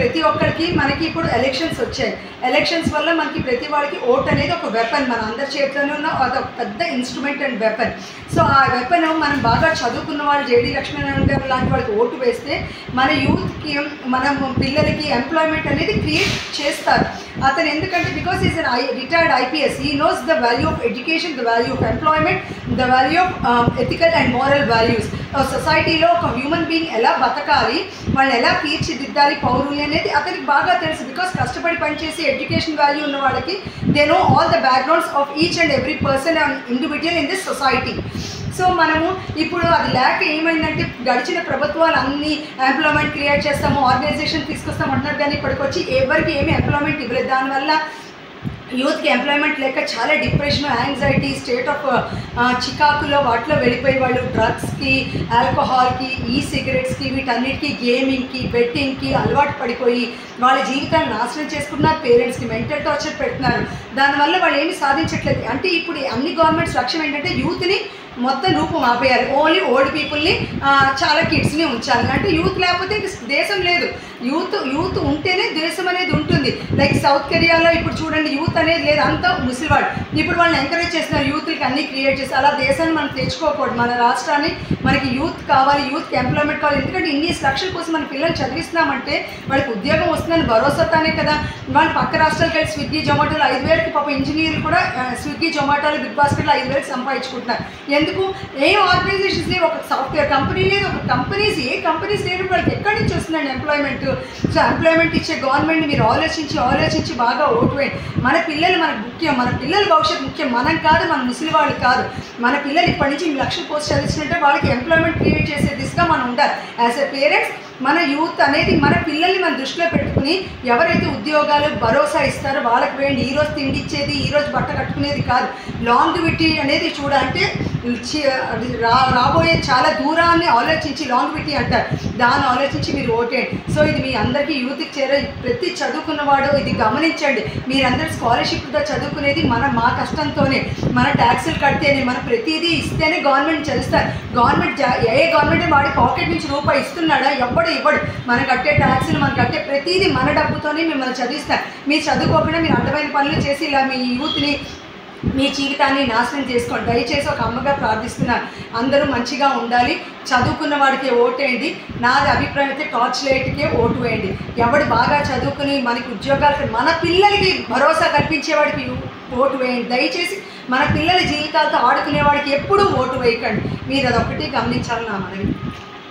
ప్రతి ఒక్కరికి మనకి ఇప్పుడు ఎలక్షన్స్ వచ్చాయి. ఎలక్షన్స్ వల్ల మనకి ప్రతి వాళ్ళకి ఓట్ అనేది ఒక వెపన్, మన అందరి చేతిలోనే ఉన్న అదొక పెద్ద ఇన్స్ట్రుమెంట్ అండ్ వెపన్. సో ఆ వెపన్ మనం బాగా చదువుకున్న వాళ్ళు జేడీ లక్ష్మీనారాయణ గారు లాంటి వాళ్ళకి ఓటు వేస్తే మన యూత్కి, మనం పిల్లలకి ఎంప్లాయ్మెంట్ అనేది క్రియేట్ చేస్తారు. అతను ఎందుకంటే because is an retired IPS, he knows the value of education, the value of employment, the value of ethical and moral values. సొసైటీలో ఒక హ్యూమన్ బీయింగ్ ఎలా బతకాలి, వాళ్ళని ఎలా తీర్చిదిద్దాలి పౌరులు అనేది అతనికి బాగా తెలుసు. బికాస్ కష్టపడి పనిచేసి ఎడ్యుకేషన్ వాల్యూ ఉన్న వాళ్ళకి they know all the backgrounds of each and every person and individual in this society. So మనము ఇప్పుడు అది లేక ఏమైందంటే గడిచిన ప్రభుత్వాలు అన్ని ఎంప్లాయ్మెంట్ క్రియేట్ చేస్తాము, ఆర్గనైజేషన్ తీసుకొస్తాం అంటున్నారు, కానీ ఇప్పటికొచ్చి ఎవరికి ఏమి ఎంప్లాయ్మెంట్ ఇవ్వలేదు. దానివల్ల యూత్కి ఎంప్లాయ్మెంట్ లేక చాలా డిప్రెషన్, యాంగ్జైటీ, స్టేట్ ఆఫ్ చికాకులో వాటిలో వెళ్ళిపోయి వాళ్ళు డ్రగ్స్కి, ఆల్కహాల్కి, సిగరెట్స్కి, వీటన్నిటికీ, గేమింగ్కి, బెట్టింగ్కి అలవాటు పడిపోయి వాళ్ళ జీవితాన్ని నాశనం చేసుకుంటున్నారు. పేరెంట్స్కి మెంటల్ టార్చర్ పెడుతున్నారు. దానివల్ల వాళ్ళు ఏమి సాధించట్లేదు. అంటే ఇప్పుడు అన్ని గవర్నమెంట్స్ లక్ష్యం ఏంటంటే యూత్ని మొత్తం రూపం ఆపేయాలి, ఓన్లీ ఓల్డ్ పీపుల్ని, చాలా కిడ్స్ని ఉంచాలి. అంటే యూత్ లేకపోతే దేశం లేదు. యూత్ ఉంటేనే దేశం అనేది ఉంటుంది. లైక్ సౌత్ కొరియాలో ఇప్పుడు చూడండి, యూత్ అనేది లేదు, అంతా ముసలివాడు. ఇప్పుడు వాళ్ళని ఎంకరేజ్ చేస్తున్నారు, యూత్కి అన్నీ క్రియేట్ చేసి. అలా దేశాన్ని మనం తెచ్చుకోకూడదు. మన రాష్ట్రాన్ని, మనకి యూత్ కావాలి, యూత్కి ఎంప్లాయ్మెంట్ కావాలి. ఎందుకంటే ఇన్ని లక్షల కోసం మన పిల్లలు చదివిస్తున్నామంటే వాళ్ళకి ఉద్యోగం వస్తుందని భరోసాతోనే కదా. వాళ్ళు పక్క రాష్ట్రాలకు వెళ్ళి స్విగ్గీ, జొమాటోలో 5,000కి పాప ఇంజనీర్లు కూడా స్విగ్గీ, జొమాటోలు, బిగ్ బాస్కెట్లో 5,000కి సంపాదించుకుంటున్నారు. ఎందుకు? ఏ ఆర్గనైజేషన్స్ లేవు, ఒక సాఫ్ట్వేర్ కంపెనీ లేదు, ఒక కంపెనీస్, ఏ కంపెనీస్ లేవు. వాళ్ళకి ఎక్కడి నుంచి వస్తుందండి ఎంప్లాయ్మెంట్? సో ఎంప్లాయ్మెంట్ ఇచ్చే గవర్నమెంట్ని మీరు ఆలోచించి బాగా ఓటు వేయండి. మన పిల్లలు మనకు ముఖ్యం, మన పిల్లల భవిష్యత్తు ముఖ్యం, మనం కాదు, మన ముసలి వాళ్ళు కాదు. మన పిల్లలు ఇప్పటి నుంచి 1,00,000 పోస్ట్ చదివించినట్టే వాళ్ళకి ఎంప్లాయ్మెంట్ క్రియేట్ చేసే దిశగా మనం ఉండాలి. యాజ్ ఎ పేరెంట్స్ మన యూత్ అనేది మన పిల్లల్ని మన దృష్టిలో పెట్టుకుని ఎవరైతే ఉద్యోగాలు భరోసా ఇస్తారో వాళ్ళకి వేయండి. ఈరోజు తిండి ఇచ్చేది, ఈరోజు బట్ట కట్టుకునేది కాదు. లాంగివిటీ అనేది చూడాలంటే రాబోయే చాలా దూరాన్ని ఆలోచించి, లాంగివిటీ అంటారు, దాన్ని ఆలోచించి మీరు ఓటేయండి. సో ఇది మీ అందరికీ యూత్కి చేరే, ప్రతి చదువుకున్నవాడు ఇది గమనించండి. మీరందరూ స్కాలర్షిప్తో చదువుకునేది మా కష్టంతోనే, మన ట్యాక్సులు కడితేనే, మన ప్రతిదీ ఇస్తేనే గవర్నమెంట్ చదివిస్తారు. ఏ గవర్నమెంట్ వాడి పాకెట్ నుంచి రూపాయి ఇస్తున్నాడా? ఇవ్వడు. మనం కట్టే ట్యాక్సులు, మనం కట్టే ప్రతిదీ మన డబ్బుతోనే మిమ్మల్ని చదివిస్తారు. మీరు చదువుకోకుండా మీరు అడ్డమైన పనులు చేసి ఇలా మీ యూత్ని, మీ జీవితాన్ని నాశనం చేసుకోండి. దయచేసి ఒక అమ్మగా ప్రార్థిస్తున్నాను, అందరూ మంచిగా ఉండాలి. చదువుకున్న వాడికి ఓటేయండి. నాది అభిప్రాయం అయితే టార్చ్ లైట్కే ఓటు వేయండి. ఎవడు బాగా చదువుకుని మనకి ఉద్యోగాలు, మన పిల్లలకి భరోసా కల్పించేవాడికి ఓటు వేయండి. దయచేసి మన పిల్లల జీవితాలతో ఆడుకునేవాడికి ఎప్పుడూ ఓటు వేయకండి. మీరు అదొకటి గమనించాలని నా మనవి.